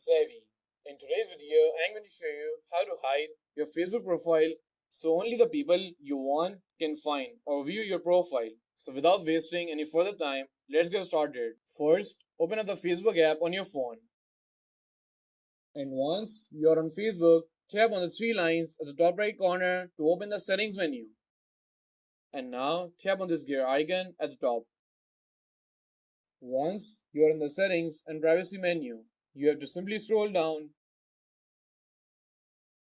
Savvy. In today's video, I'm going to show you how to hide your Facebook profile so only the people you want can find or view your profile. So without wasting any further time, let's get started. First, open up the Facebook app on your phone. And once you're on Facebook, tap on the three lines at the top right corner to open the settings menu. And now tap on this gear icon at the top. Once you are in the settings and privacy menu, you have to simply scroll down,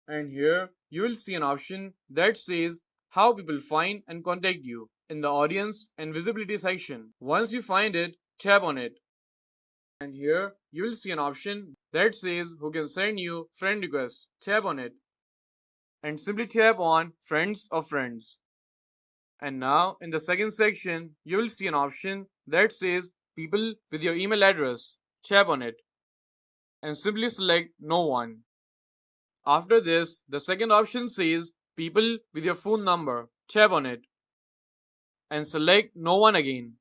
and here you will see an option that says how people find and contact you in the audience and visibility section. Once you find it, tap on it. And here you will see an option that says who can send you friend requests. Tap on it and simply tap on friends of friends. And now in the second section, you will see an option that says people with your email address. Tap on it and simply select no one. After this, the second option says people with your phone number. Tap on it and select no one again.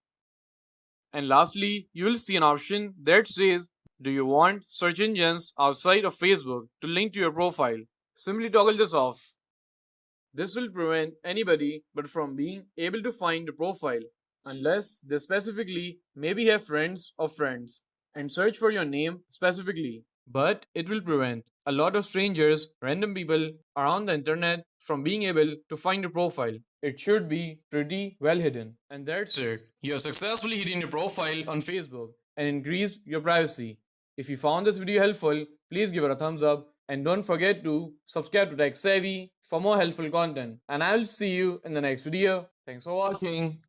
And lastly, you will see an option that says do you want search engines outside of Facebook to link to your profile? Simply toggle this off. This will prevent anybody but from being able to find the profile unless they specifically maybe have friends of friends and search for your name specifically. But it will prevent a lot of strangers, random people around the internet from being able to find your profile. It should be pretty well hidden. And that's it. You have successfully hidden your profile on Facebook and increased your privacy. If you found this video helpful, please give it a thumbs up and don't forget to subscribe to Tech Savvy for more helpful content. And I will see you in the next video. Thanks for watching.